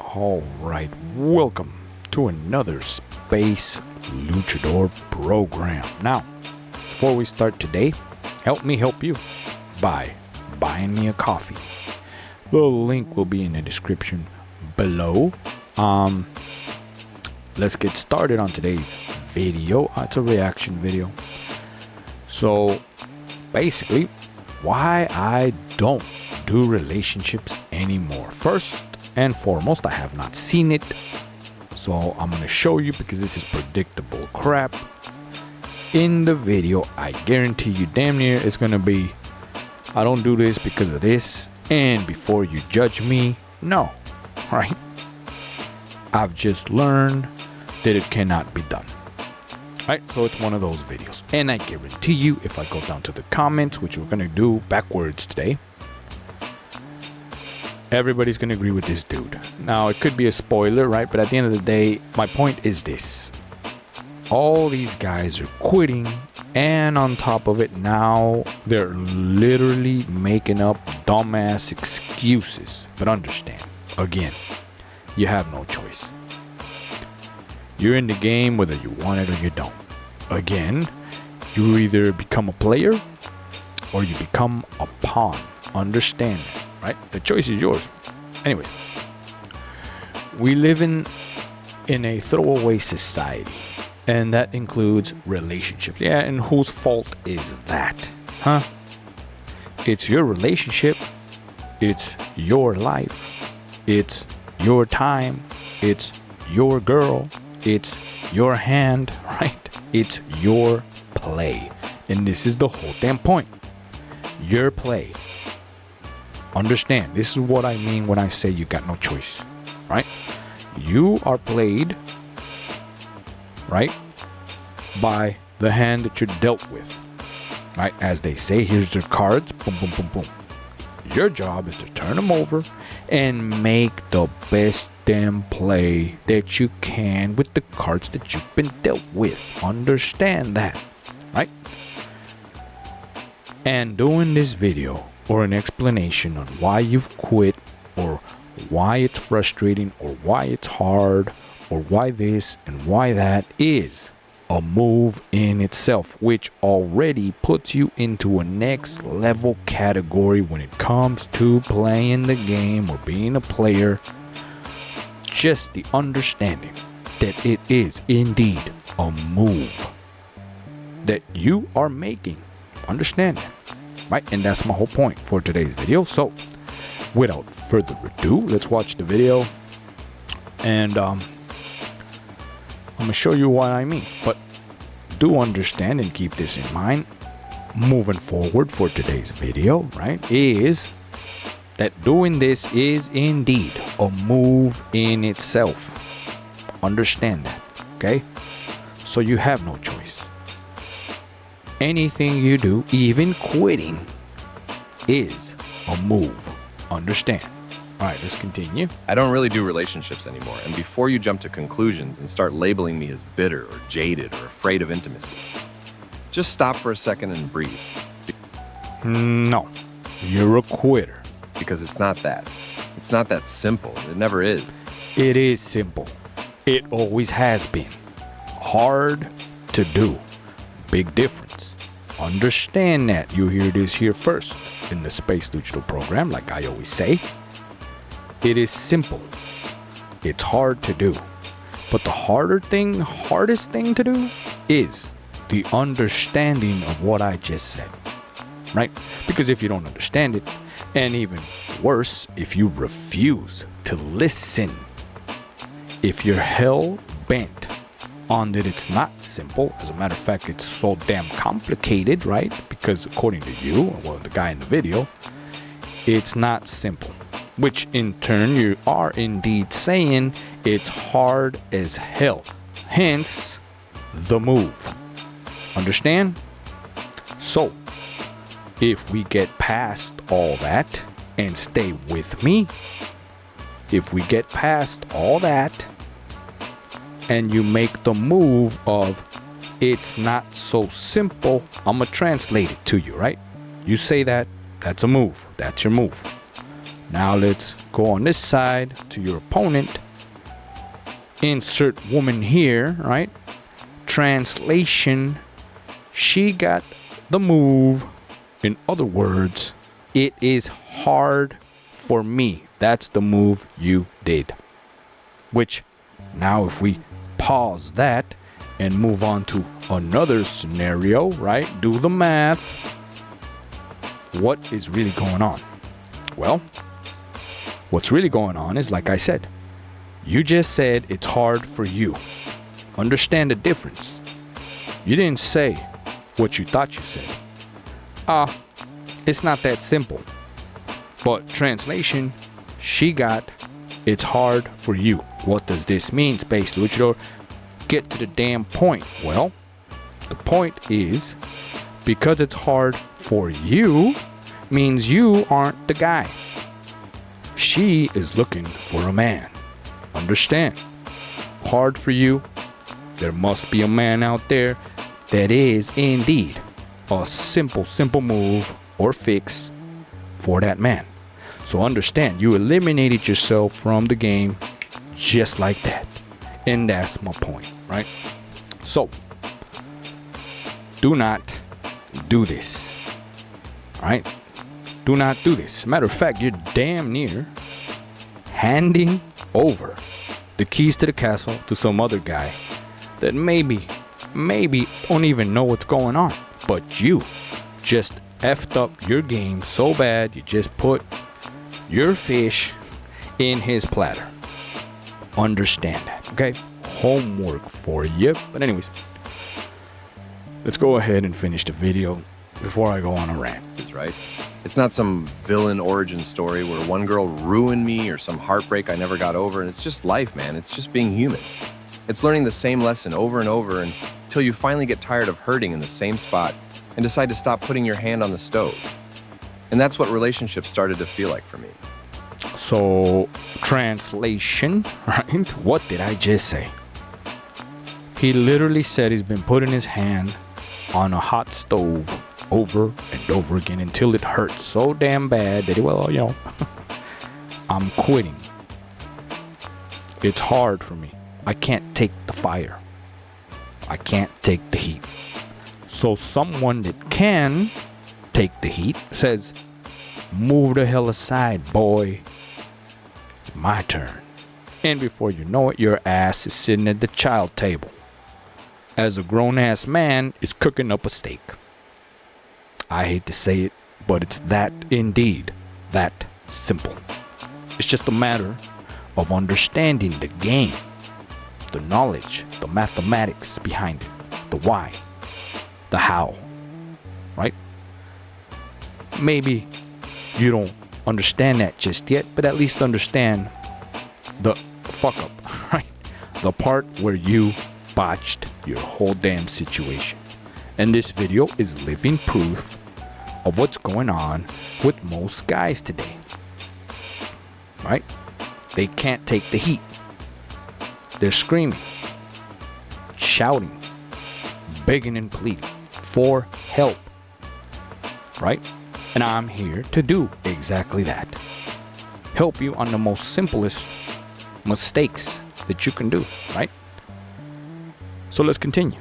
All right, welcome to another Space Luchador program. Now, before we start today, help me help you by buying me a coffee. The link will be in the description below. Let's get started on today's video. It's a reaction video. So, basically, why I don't do relationships anymore. First and foremost, I have not seen it, so I'm gonna show you because this is predictable crap. In the video, I guarantee you damn near it's gonna be, I don't do this because of this, and before you judge me, no, right? I've just learned that it cannot be done. Right, so it's one of those videos, and I guarantee you, if I go down to the comments, which we're gonna do backwards today, everybody's gonna agree with this dude. Now, it could be a spoiler, right? But at the end of the day, my point is this: all these guys are quitting, and on top of it, now they're literally making up dumbass excuses. But understand, again, you have no choice. You're in the game whether you want it or you don't. Again, you either become a player or you become a pawn. Understand that, right? The choice is yours. Anyways, we live in a throwaway society, and that includes relationships. Yeah, and whose fault is that? Huh? It's your relationship. It's your life. It's your time. It's your girl. It's your hand, right? It's your play. And this is the whole damn point. Your play. Understand, this is what I mean when I say you got no choice, right? You are played, right, by the hand that you're dealt with, right? As they say, here's your cards, boom, boom, boom, boom. Your job is to turn them over and make the best damn play that you can with the cards that you've been dealt with. Understand that, right? And doing this video or an explanation on why you've quit, or why it's frustrating, or why it's hard, or why this and why that, is a move in itself, which already puts you into a next level category when it comes to playing the game or being a player. Just the understanding that it is indeed a move that you are making. Understand that, right? And that's my whole point for today's video. So without further ado, let's watch the video, and I'm gonna show you what I mean. But do understand and keep this in mind moving forward for today's video, right? Is that doing this is indeed a move in itself. Understand that, okay? So you have no choice. Anything you do, even quitting, is a move. Understand? All right, let's continue. I don't really do relationships anymore, and before you jump to conclusions and start labeling me as bitter or jaded or afraid of intimacy, just stop for a second and breathe. No, you're a quitter. Because it's not that. It's not that simple. It never is. It is simple. It always has been. Hard to do. Big difference. Understand that. You hear this here first in the Space Luchador program, like I always say. It is simple. It's hard to do. But the hardest thing to do is the understanding of what I just said. Right? Because if you don't understand it, and even worse, if you refuse to listen, if you're hell bent on that it's not simple, as a matter of fact, it's so damn complicated, right? Because according to you, well, the guy in the video, it's not simple. Which in turn, you are indeed saying it's hard as hell. Hence, the move. Understand? So, if we get past all that and stay with me, if we get past all that and you make the move of it's not so simple, I'm gonna translate it to you, right? You say that, that's a move. That's your move. Now let's go on this side to your opponent. Insert woman here, right? Translation, she got the move. In other words, it is hard for me. That's the move you did. Which, now if we pause that and move on to another scenario, right? Do the math. What is really going on? Well, what's really going on is, like I said, you just said it's hard for you. Understand the difference. You didn't say what you thought you said. It's not that simple. But translation, she got, it's hard for you. What does this mean, Space Luchador? Get to the damn point. Well, the point is, because it's hard for you, means you aren't the guy. She is looking for a man. Understand? Hard for you. There must be a man out there that is indeed a simple move or fix for that man. So understand, you eliminated yourself from the game just like that. And that's my point, right? So, do not do this. Right? Do not do this. Matter of fact, you're damn near handing over the keys to the castle to some other guy that maybe don't even know what's going on. But you just effed up your game so bad, you just put your fish in his platter. Understand that, okay? Homework for you. But anyways, let's go ahead and finish the video before I go on a rant. Right? It's not some villain origin story where one girl ruined me or some heartbreak I never got over. And it's just life, man. It's just being human. It's learning the same lesson over and over until you finally get tired of hurting in the same spot and decide to stop putting your hand on the stove. And that's what relationships started to feel like for me. So, translation, right? What did I just say? He literally said he's been putting his hand on a hot stove over and over again until it hurts so damn bad that, well, you know, I'm quitting. It's hard for me. I can't take the fire. I can't take the heat. So someone that can take the heat says, move the hell aside, boy. It's my turn. And before you know it, your ass is sitting at the child table as a grown-ass man is cooking up a steak. I hate to say it, but it's that indeed, that simple. It's just a matter of understanding the game, the knowledge, the mathematics behind it, the why, the how, right? Maybe you don't understand that just yet, but at least understand the fuck up, right? The part where you botched your whole damn situation. And this video is living proof of what's going on with most guys today, right? They can't take the heat. They're screaming, shouting, begging and pleading for help, right? And I'm here to do exactly that. Help you on the most simplest mistakes that you can do, right? So let's continue.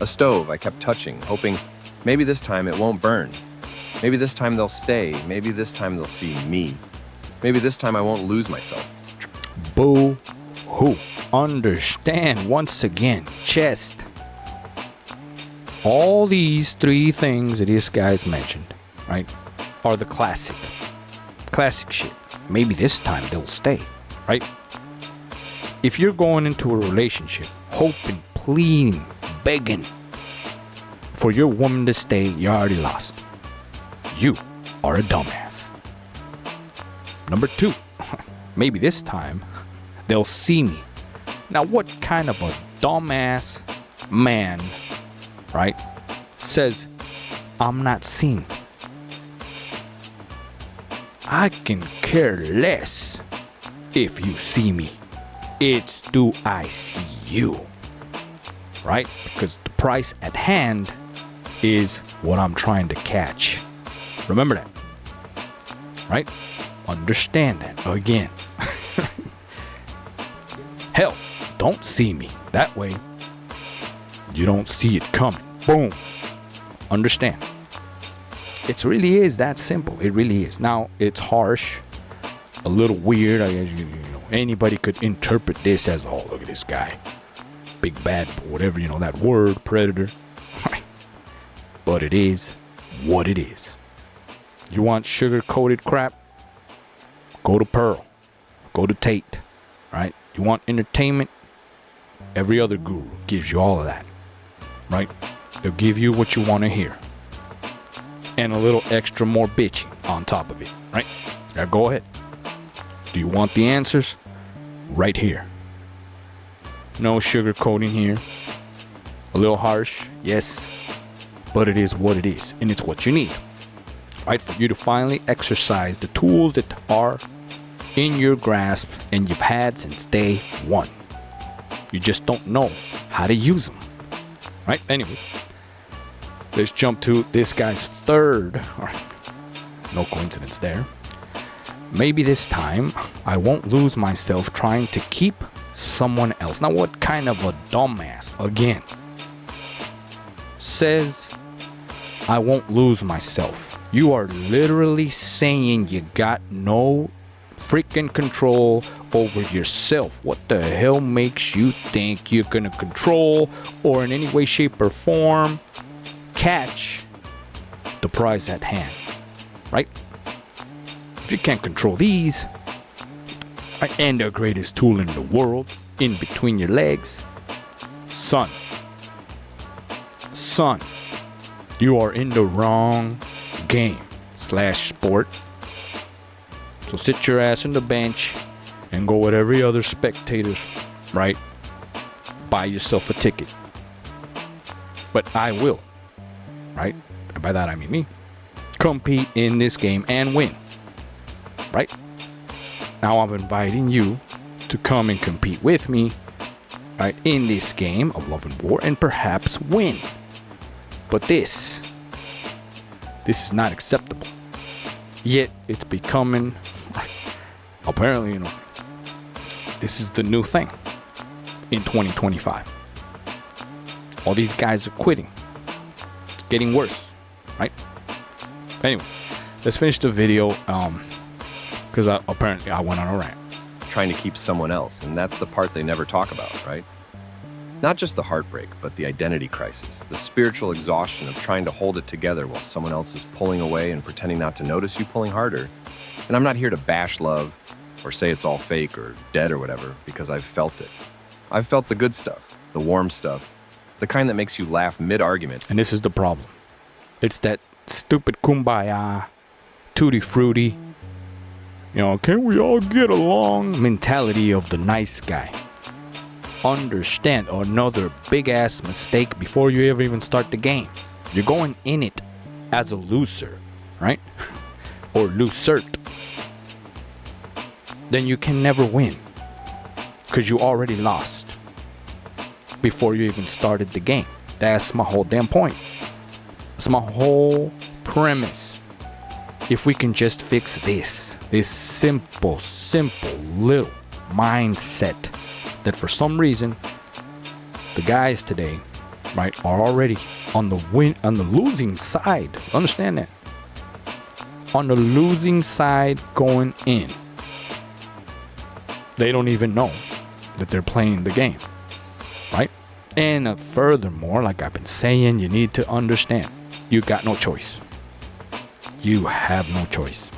A stove I kept touching, hoping maybe this time it won't burn. Maybe this time they'll stay. Maybe this time they'll see me. Maybe this time I won't lose myself. Boo-hoo. Understand once again, chest. All these three things that this guy's mentioned, right, are the classic shit. Maybe this time they'll stay, right? If you're going into a relationship, hoping, pleading, begging for your woman to stay, you're already lost. You are a dumbass. Number 2, maybe this time they'll see me. Now, what kind of a dumbass man, right, says, I'm not seen? I can care less if you see me. It's do I see you, right? Because the price at hand is what I'm trying to catch. Remember that, right? Understand that. Again. Hell, don't see me. That way, you don't see it coming. Boom. Understand. It really is that simple. It really is. Now, it's harsh, a little weird. Anybody could interpret this as, oh, look at this guy. Big bad, whatever, that word, predator. But it is what it is. You want sugar-coated crap? Go to Pearl. Go to Tate. Right? You want entertainment? Every other guru gives you all of that. Right? They'll give you what you want to hear. And a little extra more bitching on top of it. Right? Now go ahead. Do you want the answers? Right here. No sugarcoating here. A little harsh, yes. But it is what it is. And it's what you need. Right? For you to finally exercise the tools that are in your grasp and you've had since day one. You just don't know how to use them. Right? Anyway, let's jump to this guy's third. No coincidence there. Maybe this time I won't lose myself trying to keep someone else. Now, what kind of a dumbass, again, says I won't lose myself? You are literally saying you got no freaking control over yourself. What the hell makes you think you're gonna control or in any way, shape, or form catch the prize at hand? Right? If you can't control these, and the greatest tool in the world in between your legs, son, you are in the wrong game / sport. So sit your ass on the bench and go with every other spectators, right? Buy yourself a ticket. But I will, right? And by that I mean me. Compete in this game and win, right? Now I'm inviting you to come and compete with me, right? In this game of love and war and perhaps win. But this is not acceptable. Yet it's becoming, apparently, this is the new thing in 2025. All these guys are quitting. It's getting worse, right? Anyway, let's finish the video, because apparently I went on a rant. Trying to keep someone else, and that's the part they never talk about, right? Not just the heartbreak, but the identity crisis, the spiritual exhaustion of trying to hold it together while someone else is pulling away and pretending not to notice you pulling harder. And I'm not here to bash love or say it's all fake or dead or whatever, because I've felt it. I've felt the good stuff, the warm stuff, the kind that makes you laugh mid-argument. And this is the problem. It's that stupid kumbaya, tutti frutti, can we all get along mentality of the nice guy. Understand another big ass mistake before you ever even start the game. You're going in it as a loser, right? Or losert. Then you can never win because you already lost before you even started the game. That's my whole damn point. That's my whole premise. If we can just fix this simple little mindset that for some reason the guys today, right, are already on the losing side. Understand that. On the losing side going in. They don't even know that they're playing the game, right? And furthermore, like I've been saying, you need to understand, you got no choice. You have no choice,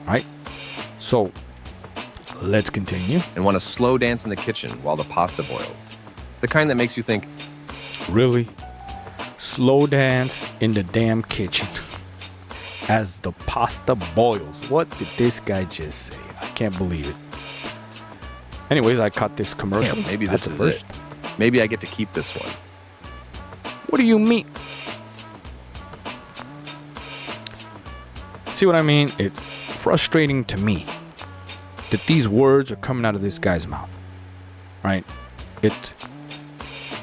right? So let's continue. And want to slow dance in the kitchen while the pasta boils. The kind that makes you think, really? Slow dance in the damn kitchen as the pasta boils. What did this guy just say? I can't believe it. Anyways, I caught this commercial. Yeah, maybe this is it. Maybe I get to keep this one. What do you mean? See what I mean? It's frustrating to me that these words are coming out of this guy's mouth, right?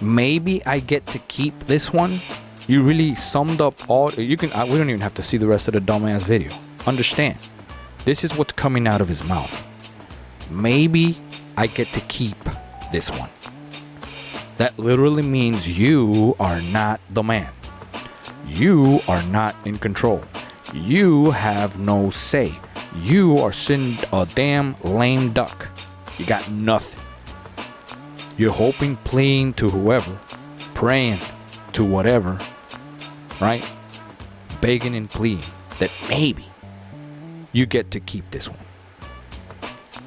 Maybe I get to keep this one. You really summed up all. We don't even have to see the rest of the dumbass video. Understand? This is what's coming out of his mouth. Maybe I get to keep this one. That literally means you are not the man. You are not in control. You have no say. You are sitting a damn lame duck. You got nothing. You're hoping, pleading to whoever, praying to whatever, right? Begging and pleading that maybe you get to keep this one.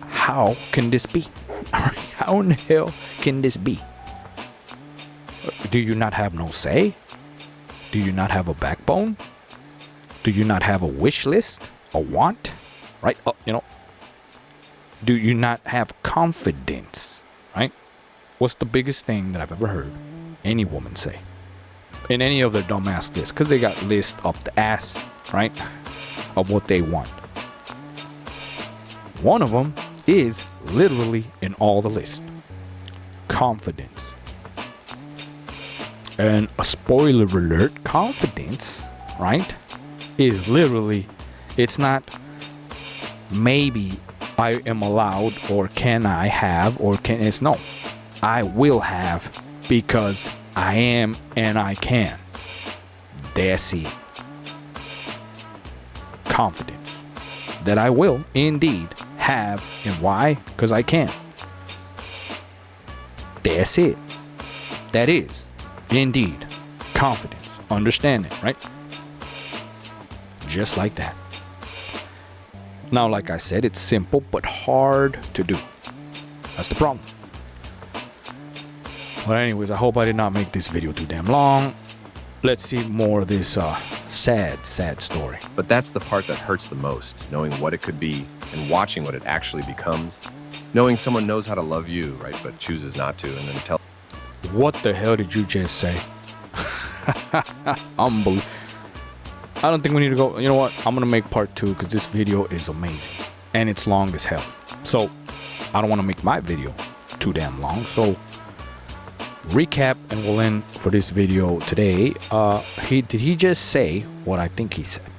How can this be? How in the hell can this be? Do you not have no say? Do you not have a backbone? Do you not have a wish list? A want? Right? Do you not have confidence? Right? What's the biggest thing that I've ever heard any woman say in any of their dumbass lists? Because they got lists up the ass, right? Of what they want. One of them is literally in all the list. Confidence. And a spoiler alert, confidence, right, is literally, it's not maybe I am allowed or can I have or can, it's no. I will have because I am and I can. That's it. Confidence. That I will indeed have, and why? Because I can. That's it. That is indeed confidence. Understand it, right? Just like that. Now, like I said, it's simple but hard to do. That's the problem. But anyways, I hope I did not make this video too damn long. Let's see more of this sad story. But that's the part that hurts the most, knowing what it could be and watching what it actually becomes. Knowing someone knows how to love you, right, but chooses not to, and then tell. What the hell did you just say? Unbelievable. I don't think we need to go. You know what? I'm going to make part 2 because this video is amazing. And it's long as hell. So, I don't want to make my video too damn long. So, recap and we'll end for this video today. Did he just say what I think he said?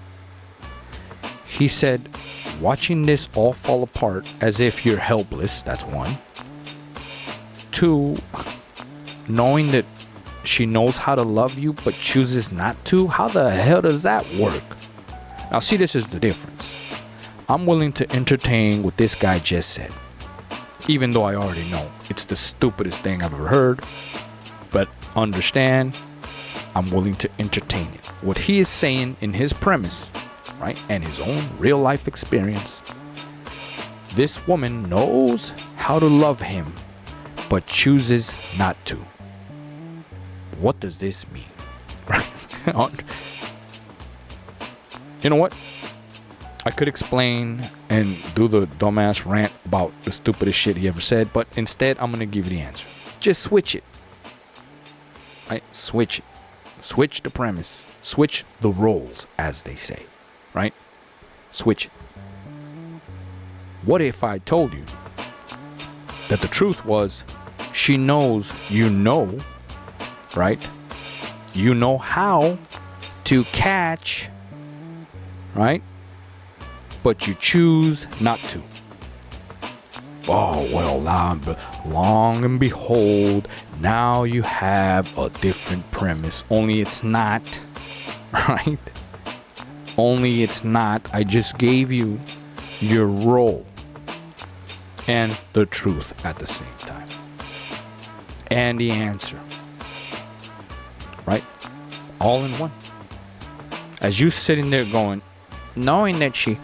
He said, watching this all fall apart as if you're helpless. That's 1. 2, knowing that she knows how to love you but chooses not to. How the hell does that work? Now see, this is the difference. I'm willing to entertain what this guy just said, even though I already know it's the stupidest thing I've ever heard. But understand, I'm willing to entertain it. What he is saying in his premise, right, and his own real life experience, this woman knows how to love him but chooses not to. What does this mean? You know what? I could explain and do the dumbass rant about the stupidest shit he ever said, but instead I'm going to give you the answer. Just switch it. Right? Switch it. Switch the premise. Switch the roles, as they say. Right? Switch it. What if I told you that the truth was she knows you know, right? You know how to catch, right? But you choose not to. Oh, well, long and behold, now you have a different premise. Only it's not, right? Only it's not. I just gave you your role and the truth at the same time. And the answer. Right? All in one. As you sitting there going, knowing that she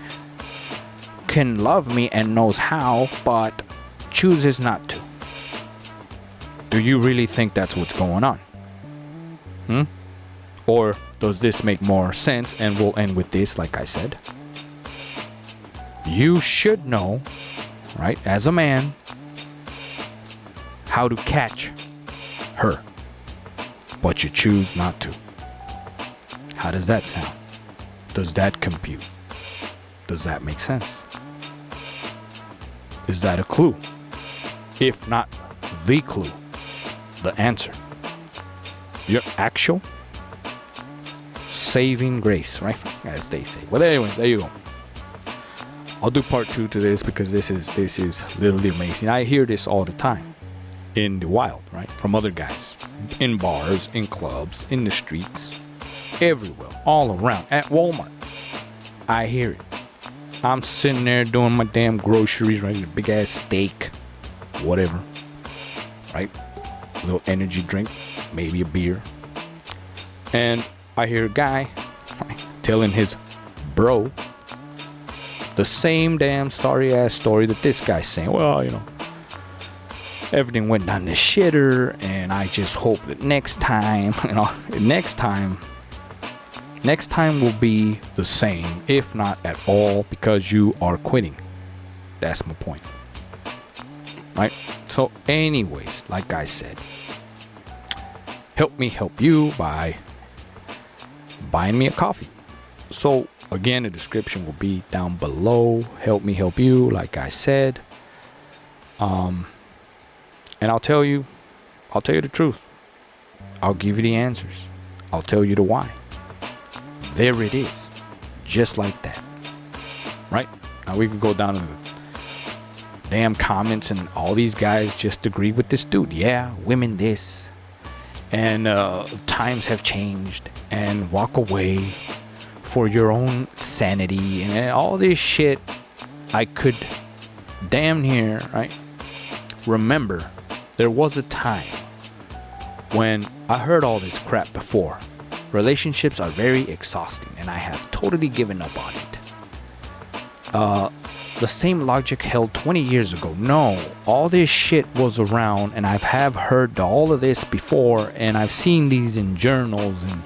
can love me and knows how, but chooses not to. Do you really think that's what's going on? Or does this make more sense? And we'll end with this, like I said. You should know, right, as a man, how to catch her, but you choose not to. How does that sound? Does that compute? Does that make sense? Is that a clue? If not the clue, the answer. Your actual saving grace, right? As they say. Well, anyways, there you go. I'll do part 2 to this because this is literally amazing. I hear this all the time in the wild, right? From other guys, in bars, in clubs, in the streets, everywhere, all around, at Walmart. I hear it. I'm sitting there doing my damn groceries, right? A big ass steak, whatever, right? A little energy drink, maybe a beer. And I hear a guy telling his bro the same damn sorry ass story that this guy's saying. Well, everything went down the shitter, and I just hope that next time, next time will be the same, if not at all, because you are quitting. That's my point. Right? So anyways, like I said, help me help you by buying me a coffee. So again, the description will be down below. Help me help you, like I said. And I'll tell you the truth. I'll give you the answers. I'll tell you the why. There it is. Just like that. Right? Now we could go down to the damn comments, and all these guys just agree with this dude. Yeah, women this. And times have changed. And walk away for your own sanity. And all this shit. I could damn near, right? Remember, there was a time when I heard all this crap before. Relationships are very exhausting, and I have totally given up on it. The same logic held 20 years ago. No, all this shit was around, and I've heard all of this before, and I've seen these in journals, and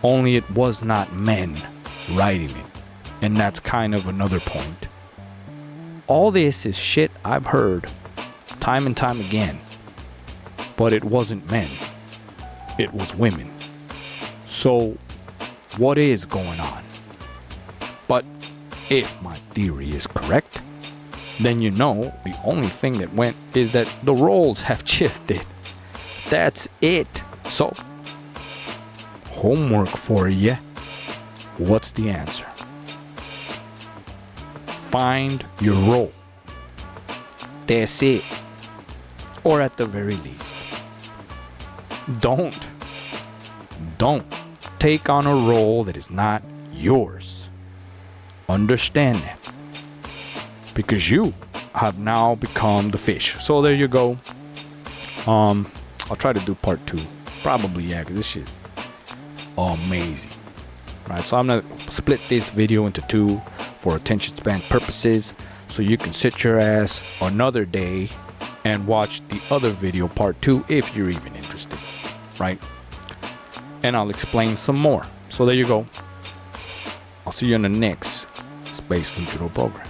only it was not men writing it. And that's kind of another point. All this is shit I've heard time and time again, but it wasn't men, it was women. So what is going on? But if my theory is correct, then the only thing that went is that the roles have shifted. That's it. So homework for you. What's the answer? Find your role. That's it. Or at the very least, don't take on a role that is not yours. Understand that. Because you have now become the fish. So there you go. I'll try to do part 2. Probably, yeah, because this shit amazing. Right, so I'm going to split this video into 2 for attention span purposes. So you can sit your ass another day and watch the other video, part 2, if you're even interested, right? And I'll explain some more. So there you go. I'll see you in the next Space Luchador program.